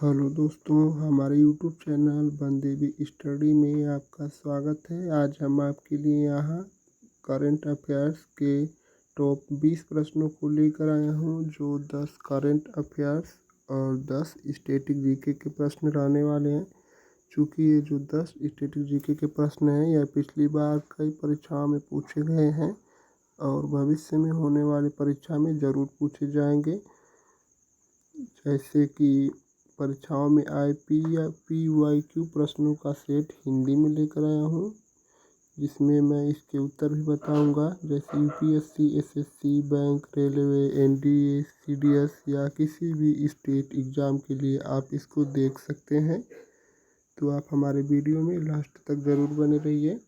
Hello दोस्तों, हमारे YouTube channel Bandevi study में आपका स्वागत है। आज हम आपके लिए यहाँ करंट अफेयर्स के टॉप 20 प्रश्नों को लेकर आया हूँ, जो 10 करंट अफेयर्स और 10 स्टैटिक जीके के प्रश्न रहने वाले हैं। चूँकि ये जो 10 स्टैटिक जीके के प्रश्न हैं, यह पिछली बार कई परीक्षाओं में पूछे गए हैं और भविष्य में होने वाली परीक्षा में ज़रूर पूछे जाएंगे। जैसे कि परीक्षाओं में आईपी या पीवाईक्यू प्रश्नों का सेट हिंदी में लेकर आया हूँ, जिसमें मैं इसके उत्तर भी बताऊंगा। जैसे UPSC, SSC, bank, railway, NDA, CDS या किसी भी स्टेट एग्ज़ाम के लिए आप इसको देख सकते हैं। तो आप हमारे वीडियो में लास्ट तक ज़रूर बने रहिए।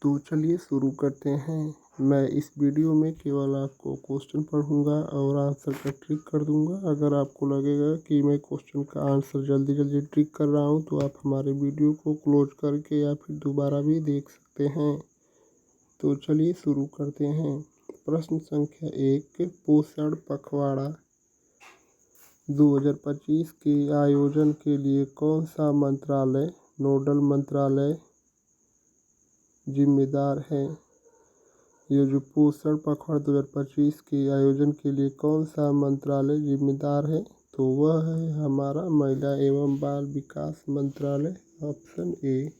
तो चलिए शुरू करते हैं। मैं इस वीडियो में केवल आपको क्वेश्चन पढ़ूंगा और आंसर का ट्रिक कर दूंगा। अगर आपको लगेगा कि मैं क्वेश्चन का आंसर जल्दी जल्दी ट्रिक कर रहा हूं, तो आप हमारे वीडियो को क्लोज करके या फिर दोबारा भी देख सकते हैं। तो चलिए शुरू करते हैं। प्रश्न संख्या 1, पोषण पखवाड़ा 2025 के आयोजन के लिए कौन सा मंत्रालय नोडल मंत्रालय जिम्मेदार है? ये जो पोषण पखवाड़ा 2025 के आयोजन के लिए कौन सा मंत्रालय जिम्मेदार है? तो वह है हमारा महिला एवं बाल विकास मंत्रालय, ऑप्शन ए।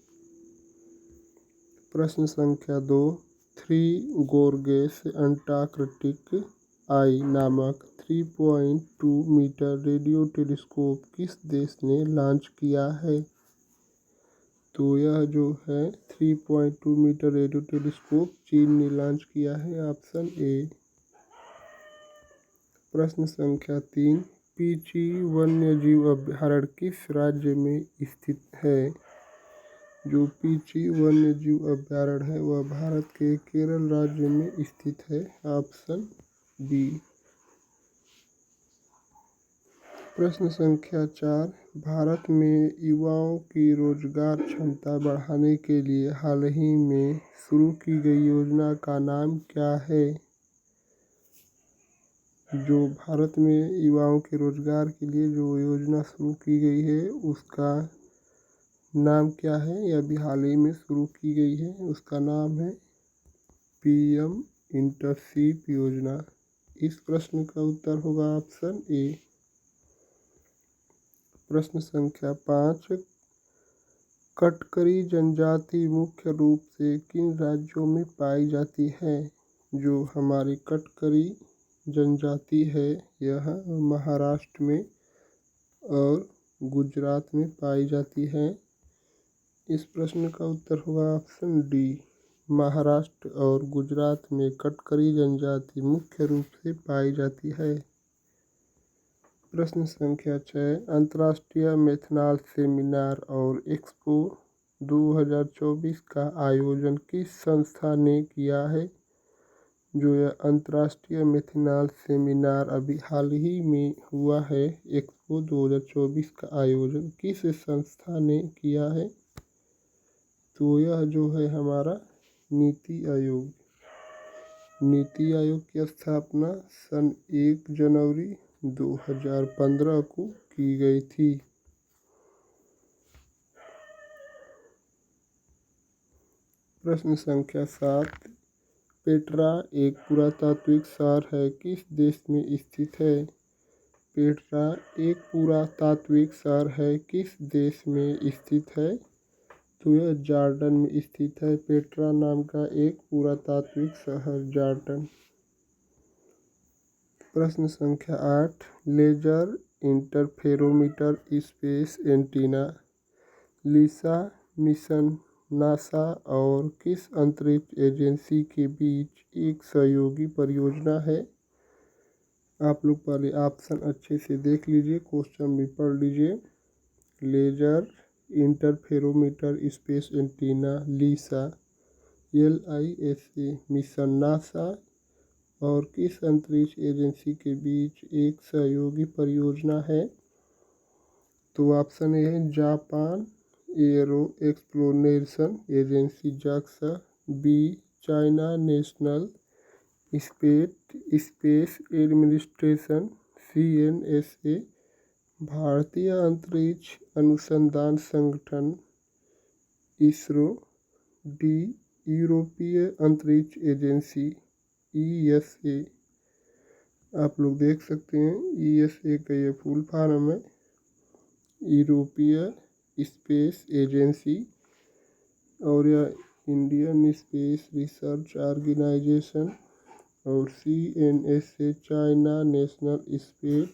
प्रश्न संख्या 2, 3 गोर्गेस अंटार्कटिक आई नामक 3.2 मीटर रेडियो टेलीस्कोप किस देश ने लॉन्च किया है? तो यह जो है 3.2 मीटर रेडियो टेलीस्कोप चीन ने लॉन्च किया है, ऑप्शन ए। प्रश्न संख्या 3, पीची वन्यजीव अभयारण्य किस राज्य में स्थित है? जो पीची वन्यजीव अभयारण्य है वह भारत के केरल राज्य में स्थित है, ऑप्शन बी। प्रश्न संख्या 4, भारत में युवाओं की रोजगार क्षमता बढ़ाने के लिए हाल ही में शुरू की गई योजना का नाम क्या है? जो भारत में युवाओं के रोजगार के लिए जो योजना शुरू की गई है, उसका नाम क्या है? यह भी हाल ही में शुरू की गई है। उसका नाम है पीएम इंटर्नशिप योजना। इस प्रश्न का उत्तर होगा ऑप्शन ए। प्रश्न संख्या 5, कटकरी जनजाति मुख्य रूप से किन राज्यों में पाई जाती है? जो हमारी कटकरी जनजाति है, यह महाराष्ट्र में और गुजरात में पाई जाती है। इस प्रश्न का उत्तर होगा ऑप्शन डी। महाराष्ट्र और गुजरात में कटकरी जनजाति मुख्य रूप से पाई जाती है। प्रश्न संख्या 6, अंतर्राष्ट्रीय मेथनॉल सेमिनार और एक्सपो 2024 का आयोजन किस संस्था ने किया है? जो यह अंतर्राष्ट्रीय मेथनॉल सेमिनार अभी हाल ही में हुआ है, एक्सपो 2024 का आयोजन किस संस्था ने किया है? तो यह जो है हमारा नीति आयोग। नीति आयोग की स्थापना सन 1 जनवरी 2015 को की गई थी। प्रश्न संख्या 7, पेट्रा एक पुरातात्विक शहर है, किस देश में स्थित है? पेट्रा एक पुरातात्विक शहर है, किस देश में स्थित है? तो यह जॉर्डन में स्थित है। पेट्रा नाम का एक पुरातात्विक शहर जॉर्डन। प्रश्न संख्या 8, लेजर इंटरफेरोमीटर स्पेस एंटीना लिसा मिशन नासा और किस अंतरिक्ष एजेंसी के बीच एक सहयोगी परियोजना है? आप लोग पहले ऑप्शन अच्छे से देख लीजिए, क्वेश्चन भी पढ़ लीजिए। लेजर इंटरफेरोमीटर स्पेस एंटीना लिसा LISA मिशन नासा और किस अंतरिक्ष एजेंसी के बीच एक सहयोगी परियोजना है? तो ऑप्शन ए है Japan aero exploration agency JAXA, B China national space administration, CNSA, भारतीय अंतरिक्ष अनुसंधान संगठन इसरो, D, यूरोपीय अंतरिक्ष एजेंसी ESA। आप लोग देख सकते हैं ESA का ये फुल फॉर्म है, यूरोपीय स्पेस एजेंसी, और यह इंडियन स्पेस रिसर्च ऑर्गेनाइजेशन, और CNSA China national space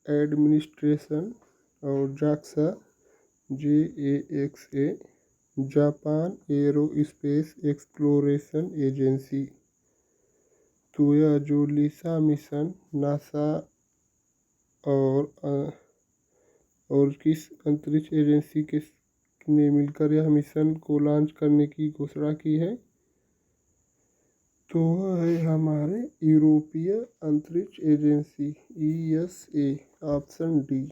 administration, और JAXA JAXA Japan aerospace exploration agency. तो यह जो लिसा मिशन नासा और किस अंतरिक्ष एजेंसी के ने मिलकर यह मिशन को लॉन्च करने की घोषणा की है, तो वह है हमारे यूरोपीय अंतरिक्ष एजेंसी ESA, ऑप्शन D।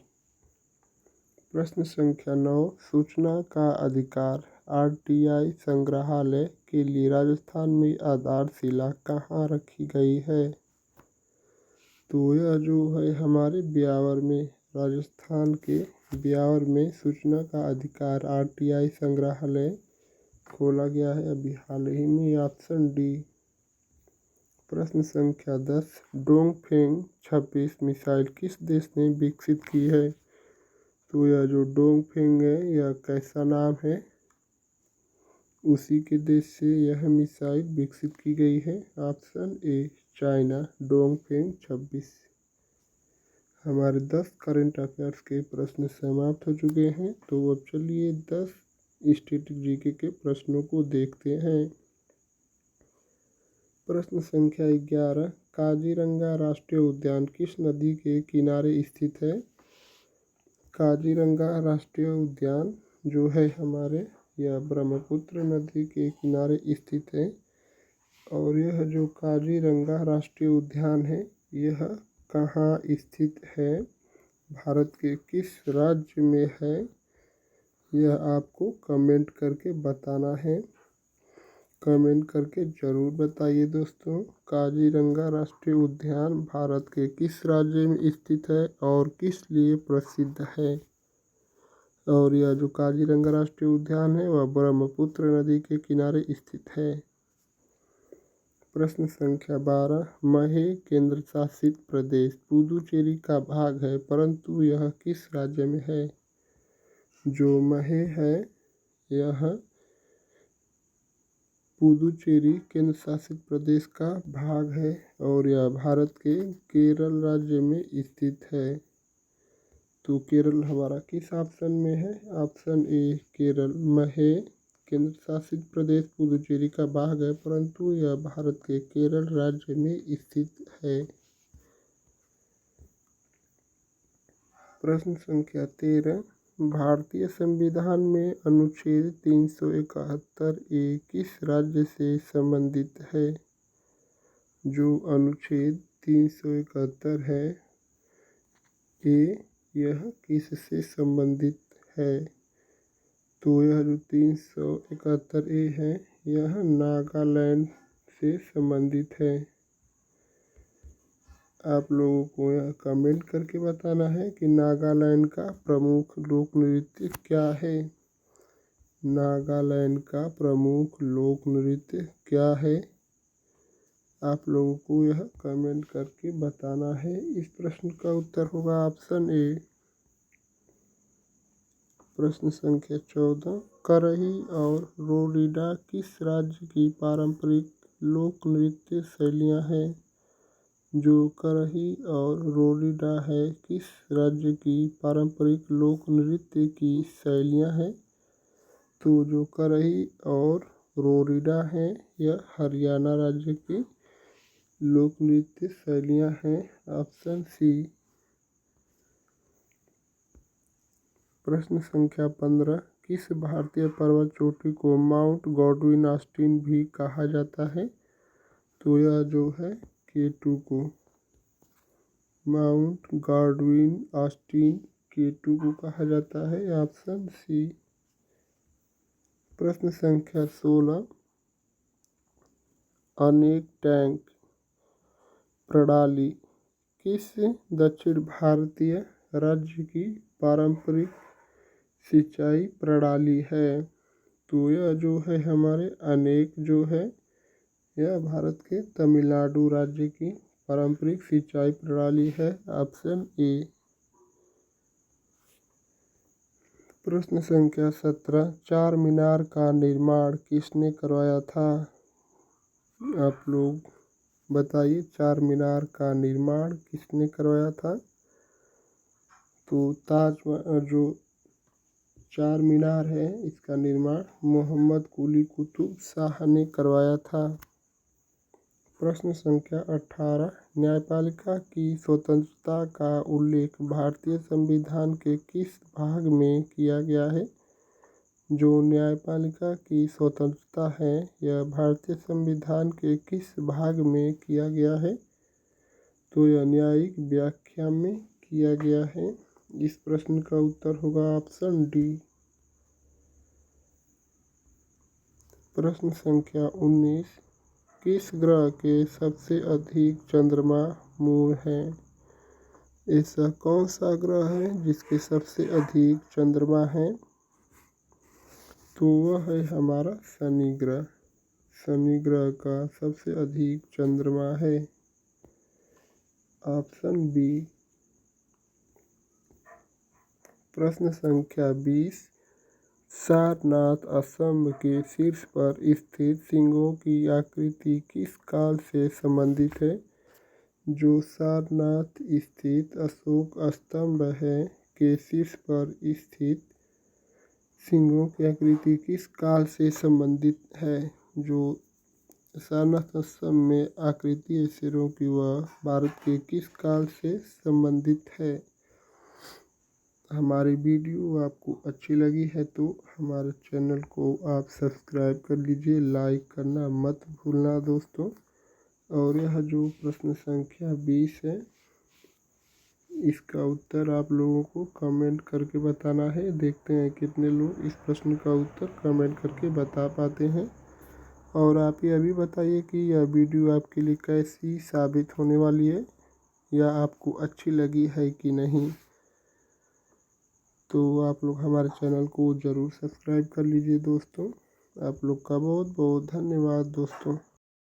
प्रश्न संख्या 9, सूचना का अधिकार RTI संग्रहालय के लिए राजस्थान में आधारशिला कहाँ रखी गई है? तो यह जो है हमारे ब्यावर में, राजस्थान के ब्यावर में सूचना का अधिकार RTI संग्रहालय खोला गया है अभी हाल ही में, ऑप्शन D। प्रश्न संख्या 10, डोंगफेंग 26 मिसाइल किस देश ने विकसित की है? तो यह जो डोंगफेंग है यह कैसा नाम है, उसी के देश से यह मिसाइल विकसित की गई है, ऑप्शन A, चाइना, डोंगफेंग 26। हमारे 10 करंट अफेयर्स के प्रश्न समाप्त हो चुके हैं। तो अब चलिए 10 स्टैटिक जीके के प्रश्नों को देखते हैं। प्रश्न संख्या 11, काजीरंगा राष्ट्रीय उद्यान किस नदी के किनारे स्थित है? काजीरंगा राष्ट्रीय उद्यान जो है हमारे, यह ब्रह्मपुत्र नदी के किनारे स्थित है। और यह जो काजीरंगा राष्ट्रीय उद्यान है यह कहाँ स्थित है, भारत के किस राज्य में है, यह आपको कमेंट करके बताना है। कमेंट करके ज़रूर बताइए दोस्तों, काजीरंगा राष्ट्रीय उद्यान भारत के किस राज्य में स्थित है और किस लिए प्रसिद्ध है। और यह जो काजीरंगा राष्ट्रीय उद्यान है वह ब्रह्मपुत्र नदी के किनारे स्थित है। प्रश्न संख्या 12, महे केंद्र शासित प्रदेश पुदुचेरी का भाग है परंतु यह किस राज्य में है? जो महे है यह पुदुचेरी केंद्र शासित प्रदेश का भाग है और यह भारत के केरल राज्य में स्थित है। तो केरल हमारा किस ऑप्शन में है? Option A, Kerala. महे केंद्र शासित प्रदेश पुदुचेरी का भाग है परंतु यह भारत के केरल राज्य में स्थित है। प्रश्न संख्या 13, भारतीय संविधान में अनुच्छेद 371A किस राज्य से संबंधित है? जो अनुच्छेद 371 है यह किससे संबंधित है? तो यह जो 371A है यह नागालैंड से संबंधित है। आप लोगों को यह कमेंट करके बताना है कि नागालैंड का प्रमुख लोक नृत्य क्या है। नागालैंड का प्रमुख लोक नृत्य क्या है, आप लोगों को यह कमेंट करके बताना है। इस प्रश्न का उत्तर होगा ऑप्शन A। प्रश्न संख्या 14, करही और रोरिडा किस राज्य की पारंपरिक लोक नृत्य शैलियाँ हैं? जो करही और रोरिडा है किस राज्य की पारंपरिक लोक नृत्य की शैलियाँ हैं? तो जो करही और रोरिडा है यह हरियाणा राज्य की लोक नृत्य शैलियाँ हैं, ऑप्शन C। प्रश्न संख्या 15, किस भारतीय पर्वत चोटी को माउंट गॉडविन ऑस्टिन भी कहा जाता है? तो यह जो है K2 को, माउंट गॉडविन ऑस्टिन K2 को कहा जाता है, ऑप्शन C। प्रश्न संख्या 16, अनेक टैंक प्रणाली किस दक्षिण भारतीय राज्य की पारंपरिक सिंचाई प्रणाली है? तो यह जो है हमारे अनेक जो है यह भारत के तमिलनाडु राज्य की पारंपरिक सिंचाई प्रणाली है। Option A. प्रश्न संख्या 17, चार मीनार का निर्माण किसने करवाया था? आप लोग बताइए, चार मीनार का निर्माण किसने करवाया था? तो जो चार मीनार है इसका निर्माण मोहम्मद कुली कुतुब शाह ने करवाया था। प्रश्न संख्या 18, न्यायपालिका की स्वतंत्रता का उल्लेख भारतीय संविधान के किस भाग में किया गया है? जो न्यायपालिका की स्वतंत्रता है यह भारतीय संविधान के किस भाग में किया गया है? तो यह न्यायिक व्याख्या में किया गया है। इस प्रश्न का उत्तर होगा ऑप्शन डी। प्रश्न संख्या 19, किस ग्रह के सबसे अधिक चंद्रमा मून हैं? ऐसा कौन सा ग्रह है जिसके सबसे अधिक चंद्रमा हैं? तो वह है हमारा शनि ग्रह। शनि ग्रह का सबसे अधिक चंद्रमा है। Option B. प्रश्न संख्या 20, सारनाथ स्तंभ के शीर्ष पर स्थित सिंहों की आकृति किस काल से संबंधित है? जो सारनाथ स्थित अशोक स्तंभ है के शीर्ष पर स्थित सिंहों की आकृति किस काल से संबंधित है? जो सारनाथ स्तंभ में आकृति है शेरों की वह भारत के किस काल से संबंधित है? हमारी वीडियो आपको अच्छी लगी है तो हमारे चैनल को आप सब्सक्राइब कर लीजिए, लाइक करना मत भूलना दोस्तों। और यह जो प्रश्न संख्या 20 है इसका उत्तर आप लोगों को कमेंट करके बताना है। देखते हैं कितने लोग इस प्रश्न का उत्तर कमेंट करके बता पाते हैं। और आप ये अभी बताइए कि यह वीडियो आपके लिए कैसी साबित होने वाली है या आपको अच्छी लगी है कि नहीं। तो आप लोग हमारे चैनल को ज़रूर सब्सक्राइब कर लीजिए दोस्तों। आप लोग का बहुत बहुत धन्यवाद दोस्तों।